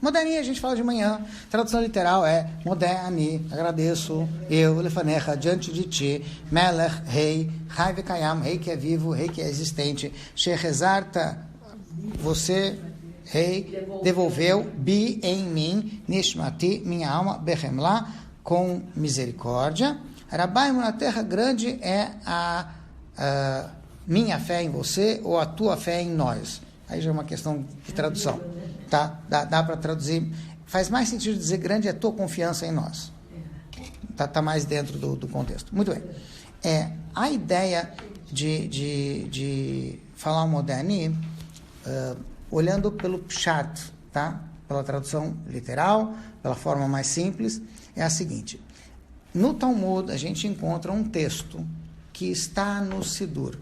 Modani a gente fala de manhã, tradução literal é Modani, agradeço, eu, lefanecha, diante de ti, melech, rei, chai vekayam, rei que é vivo, rei que é existente, shechezarta, você, rei, devolveu, bi em mim, nishmati, minha alma, behemla, com misericórdia. Rabai na terra grande é a minha fé em você ou a tua fé em nós. Aí já é uma questão de tradução, tá? Dá para traduzir. Faz mais sentido dizer grande é a tua confiança em nós. Tá mais dentro do contexto. Muito bem. A ideia de falar o Modani, olhando pelo pshat, tá? Pela tradução literal, pela forma mais simples, é a seguinte. No Talmud, a gente encontra um texto que está no Sidur.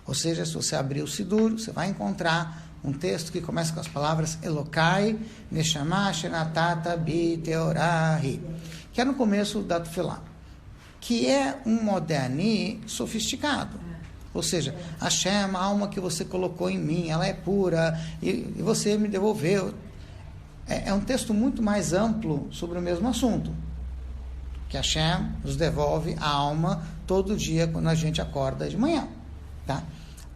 Ou seja, se você abrir o Sidur, você vai encontrar um texto que começa com as palavras Elokai, Neshama, Shenatata, Bi, Teorahi, que é no começo da Tefilá, que é um Modani sofisticado. Ou seja, Hashem, a alma que você colocou em mim, ela é pura, e você me devolveu. É um texto muito mais amplo sobre o mesmo assunto. Que Hashem nos devolve a alma todo dia quando a gente acorda de manhã. Tá?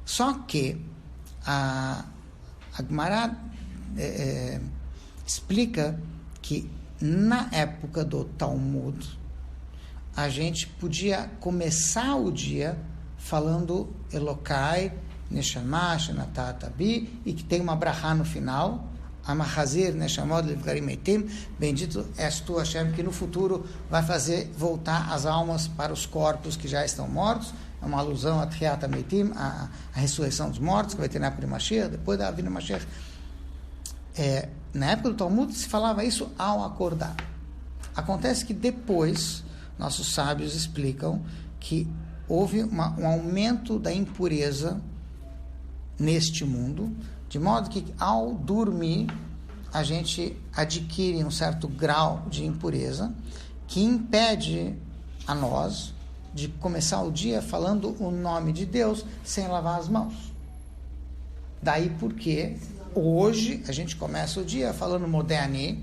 Só que a Gemara explica que na época do Talmud a gente podia começar o dia falando Elokai, Neshama, Shenatata Bi, e que tem uma brachá no final, Amachazir, Neshamod, Levgarim Eitim, bendito és tu, Hashem, que no futuro vai fazer voltar as almas para os corpos que já estão mortos. É uma alusão a Tchiat HaMeitim, a ressurreição dos mortos, que vai ter na época de Mashiach, depois da Avinu Mashiach. Na época do Talmud se falava isso ao acordar. Acontece que depois, nossos sábios explicam que houve um aumento da impureza neste mundo, de modo que ao dormir a gente adquire um certo grau de impureza que impede a nós de começar o dia falando o nome de Deus sem lavar as mãos. Daí porque hoje a gente começa o dia falando Modani,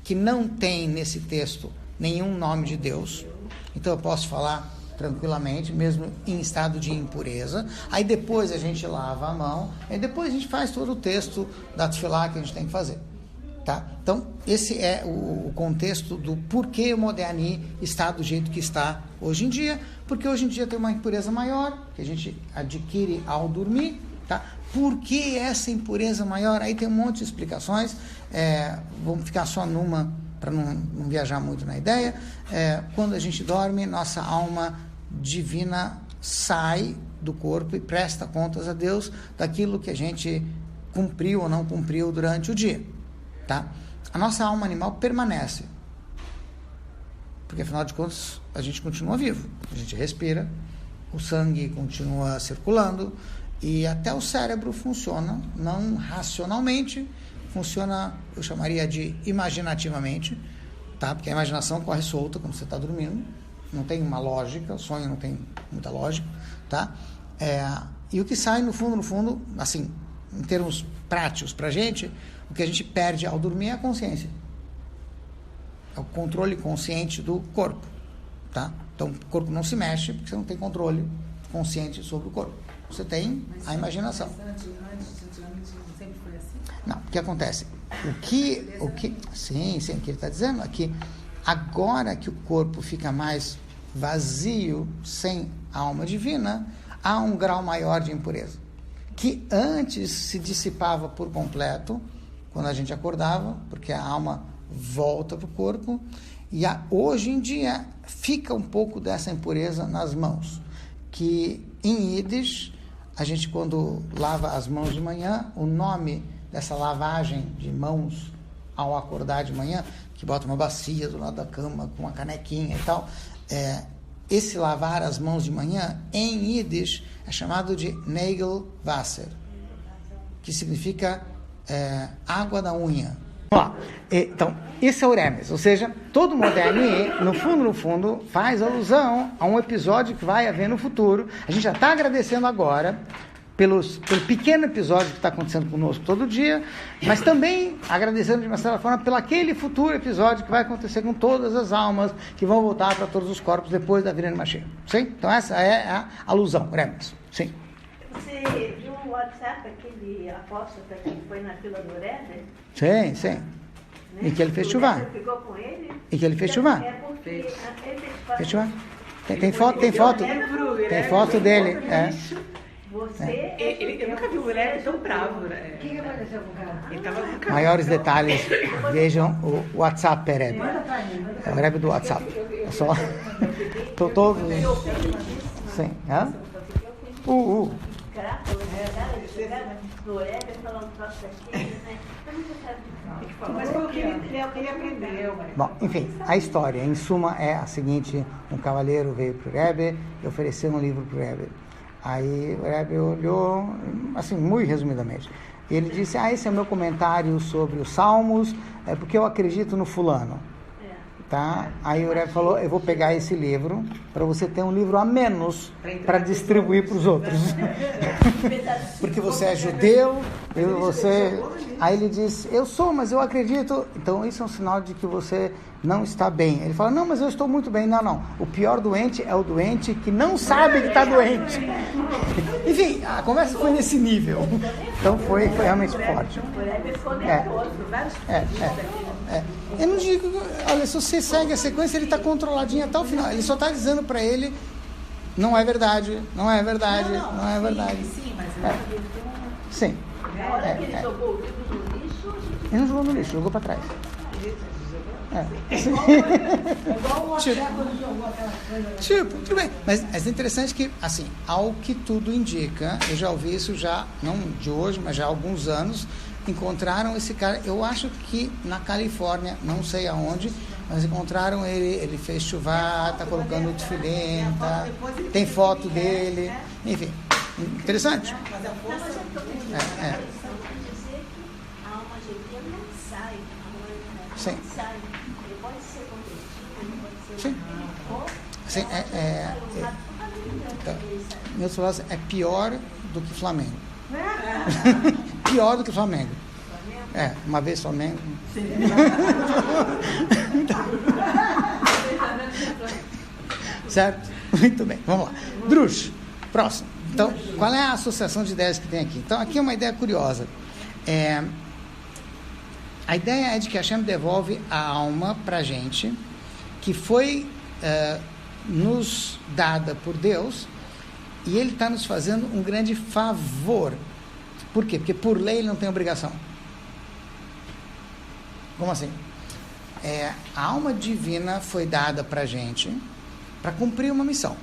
que não tem nesse texto nenhum nome de Deus, então eu posso falar tranquilamente, mesmo em estado de impureza. Aí depois a gente lava a mão, e depois a gente faz todo o texto da Tefilá que a gente tem que fazer. Tá? Então, esse é o contexto do porquê o Modani está do jeito que está hoje em dia, porque hoje em dia tem uma impureza maior, que a gente adquire ao dormir. Tá? Por que essa impureza maior? Aí tem um monte de explicações, vamos ficar só numa, para não viajar muito na ideia. Quando a gente dorme, nossa alma divina sai do corpo e presta contas a Deus daquilo que a gente cumpriu ou não cumpriu durante o dia. Tá? A nossa alma animal permanece, porque afinal de contas a gente continua vivo, a gente respira, o sangue continua circulando e até o cérebro funciona, não racionalmente, funciona, eu chamaria de imaginativamente, tá? Porque a imaginação corre solta quando você está dormindo, não tem uma lógica, o sonho não tem muita lógica, tá? E o que sai no fundo, assim, em termos práticos para a gente, o que a gente perde ao dormir é a consciência. É o controle consciente do corpo. Tá? Então, o corpo não se mexe porque você não tem controle consciente sobre o corpo. Você tem a imaginação. Antigamente sempre foi assim? Não, o que acontece? Sim, o que ele está dizendo é que agora que o corpo fica mais vazio, sem a alma divina, há um grau maior de impureza. Que antes se dissipava por completo, quando a gente acordava, porque a alma volta para o corpo, e hoje em dia fica um pouco dessa impureza nas mãos, que em Yiddish, a gente quando lava as mãos de manhã, o nome dessa lavagem de mãos ao acordar de manhã, que bota uma bacia do lado da cama, com uma canequinha e tal, esse lavar as mãos de manhã, em Yiddish, é chamado de Nägelwasser, que significa água da unha. Então, esse é o Remes, ou seja, todo Modani, no fundo, faz alusão a um episódio que vai haver no futuro. A gente já está agradecendo agora pelo pequeno episódio que está acontecendo conosco todo dia, mas também agradecendo de uma certa forma pelo aquele futuro episódio que vai acontecer com todas as almas que vão voltar para todos os corpos depois da vinda de Mashiach. Sim? Então essa é a alusão, Remes. Sim. Você viu o WhatsApp, aquele apóstata que foi na fila do Rebbe? Sim, sim. Né? E que ele fez chuvá. Você ficou com ele? E que ele fez chuvá. É porque ele Fez chuvá. Tem foto dele. É. Você... Eu nunca vi um moleque tão bravo, né? O que aconteceu com o cara? Ele tava com cara. Maiores detalhes, vejam o WhatsApp Rebbe. Manda pra mim. É o Rebbe do WhatsApp. É só... Todos... Sim. Hã? No Rebbe falando troço aqui, né? Eu nunca sabia. Mas foi o que ele aprendeu. Bom, enfim, a história, em suma, é a seguinte: um cavaleiro veio para o Rebbe e ofereceu um livro para o Rebbe. Aí o Rebbe olhou, assim, muito resumidamente. E ele disse, esse é o meu comentário sobre os Salmos, porque eu acredito no fulano. Tá? Aí o Rebbe falou, eu vou pegar esse livro para você ter um livro a menos para distribuir para os outros. Porque você é judeu, Aí ele disse, eu sou, mas eu acredito. Então isso é um sinal de que você não está bem. Ele fala, não, mas eu estou muito bem. Não. O pior doente é o doente que não sabe que está doente. Enfim, a conversa foi nesse nível. Então foi realmente forte. Eu não digo, olha, se você segue a sequência, ele está controladinho até o final. Ele só está dizendo para ele, não é verdade. Sim, mas Sim. Na hora que ele jogou o livro no lixo... Ele não jogou no lixo, jogou para trás. Igual o WhatsApp quando jogou aquela coisa. Tudo bem. Mas é interessante que, assim, ao que tudo indica, eu já ouvi isso já, não de hoje, mas já há alguns anos, encontraram esse cara, eu acho que na Califórnia, não sei aonde, mas encontraram ele fez chuvá, tá colocando o tefilim, tá, tem foto dele, enfim, interessante. A alma gêmea não sai, Sim. não sai. Ele pode ser convertido, ele pode ser... Sim. Então, em outras palavras, é pior do que Flamengo. Pior do que Flamengo. Uma vez Flamengo. Certo? Muito bem, vamos lá. Drush, próximo. Então, qual é a associação de ideias que tem aqui? Então, aqui é uma ideia curiosa. A ideia é de que Hashem devolve a alma para a gente, que foi nos dada por Deus, e Ele está nos fazendo um grande favor. Por quê? Porque por lei Ele não tem obrigação. Como assim? A alma divina foi dada para a gente para cumprir uma missão.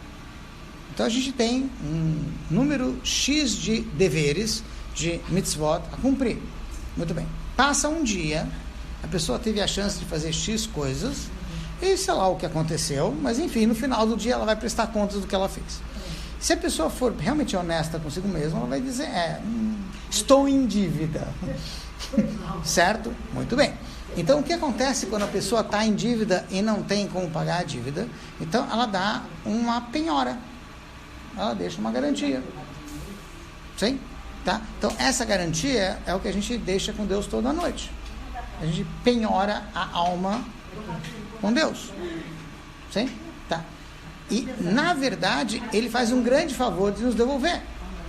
Então a gente tem um número X de deveres, de mitzvot, a cumprir. Muito bem. Passa um dia, a pessoa teve a chance de fazer X coisas, e sei lá o que aconteceu, mas enfim, no final do dia ela vai prestar contas do que ela fez. Se a pessoa for realmente honesta consigo mesma, ela vai dizer, estou em dívida. Certo? Muito bem. Então, o que acontece quando a pessoa está em dívida e não tem como pagar a dívida? Então, ela dá uma penhora. Ela deixa uma garantia. Sim? Tá? Então, essa garantia é o que a gente deixa com Deus toda noite. A gente penhora a alma com Deus. Sim? Tá. E, na verdade, Ele faz um grande favor de nos devolver.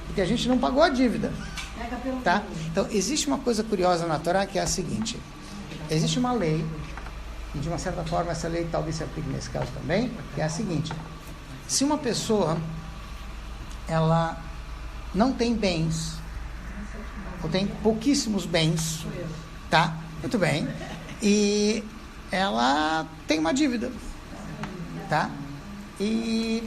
Porque a gente não pagou a dívida. Tá? Então, existe uma coisa curiosa na Torá que é a seguinte. Existe uma lei, e de uma certa forma essa lei talvez se aplique nesse caso também, que é a seguinte. Se uma pessoa, ela não tem bens, ou tem pouquíssimos bens, tá? Muito bem. E ela tem uma dívida, tá? E,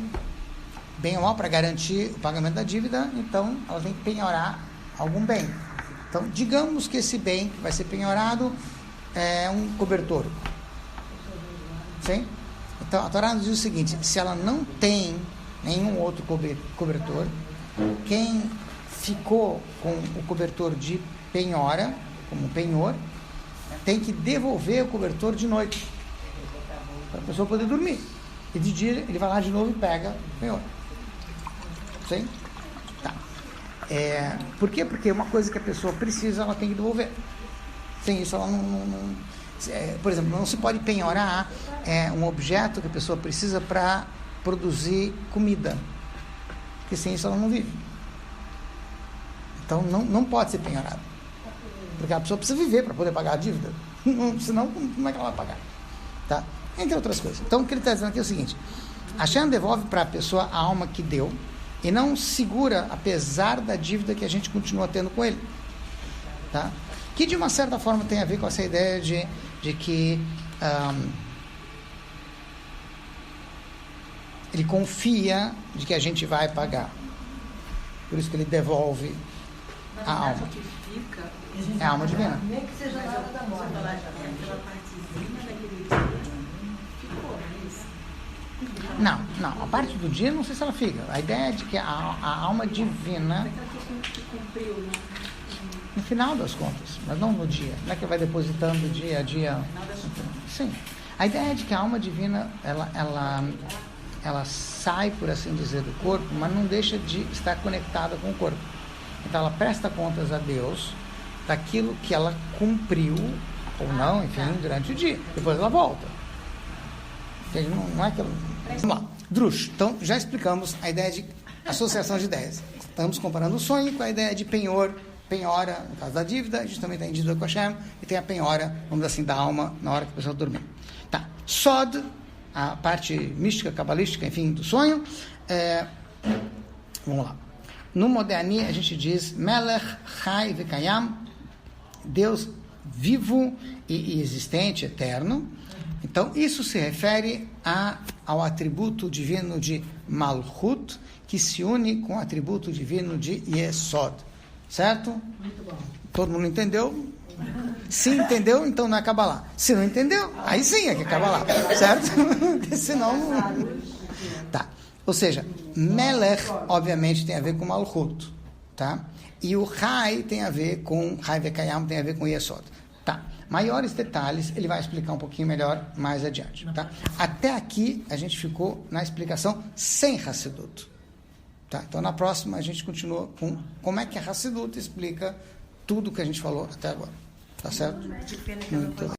bem ou mal, para garantir o pagamento da dívida, então ela tem que penhorar algum bem. Então, digamos que esse bem que vai ser penhorado é um cobertor. Sim? Então, a Torá nos diz o seguinte, se ela não tem nenhum outro cobertor, quem ficou com o cobertor de penhora, como penhor, tem que devolver o cobertor de noite, para a pessoa poder dormir. E de dia ele vai lá de novo e pega o penhor. Sim? Tá. Por quê? Porque uma coisa que a pessoa precisa, ela tem que devolver. Sem isso, ela não por exemplo, não se pode penhorar um objeto que a pessoa precisa para produzir comida, porque sem isso ela não vive. Então não pode ser penhorado, porque a pessoa precisa viver para poder pagar a dívida, senão como é que ela vai pagar? Tá? Entre outras coisas. Então o que ele está dizendo aqui é o seguinte: Hashem devolve para a pessoa a alma que deu e não segura apesar da dívida que a gente continua tendo com ele, tá? Que de uma certa forma tem a ver com essa ideia de que ele confia de que a gente vai pagar, por isso que ele devolve a alma. É a alma divina. Nem que seja na hora da morte. Aquela partezinha daquele dia ficou, não é isso? Não, a parte do dia não sei se ela fica. A ideia é de que a alma divina, no final das contas, mas não no dia, não é que vai depositando dia a dia. Sim. A ideia é de que a alma divina ela sai, por assim dizer, do corpo, mas não deixa de estar conectada com o corpo. Então ela presta contas a Deus daquilo que ela cumpriu ou não, enfim, durante o dia. Depois ela volta. Não é que ela... Vamos lá. Drush. Então, já explicamos a ideia de associação de ideias. Estamos comparando o sonho com a ideia de penhora, no caso da dívida, a gente também tem dívida com Hashem, e tem a penhora, vamos dizer assim, da alma na hora que a pessoa dormir. Tá. Sod, a parte mística, cabalística, enfim, do sonho. Vamos lá. No Moderni, a gente diz Melech Chai Vekayam, Deus vivo e existente, eterno. Então, isso se refere ao atributo divino de Malchut, que se une com o atributo divino de Yesod. Certo? Muito bom. Todo mundo entendeu? Se entendeu, então não é Kabbalah. Se não entendeu, aí sim é que é Kabbalah. Certo? Porque senão não... Tá. Ou seja, Melech, obviamente, tem a ver com Malchut. Tá? E o Chai tem a ver com... Chai Vekayam tem a ver com Yesod. Tá. Maiores detalhes, ele vai explicar um pouquinho melhor mais adiante. Tá? Até aqui, a gente ficou na explicação sem Hassidut. Tá? Então, na próxima, a gente continua com como é que a Hassidut explica tudo que a gente falou até agora. Tá certo? Que pena que eu não Muito bem.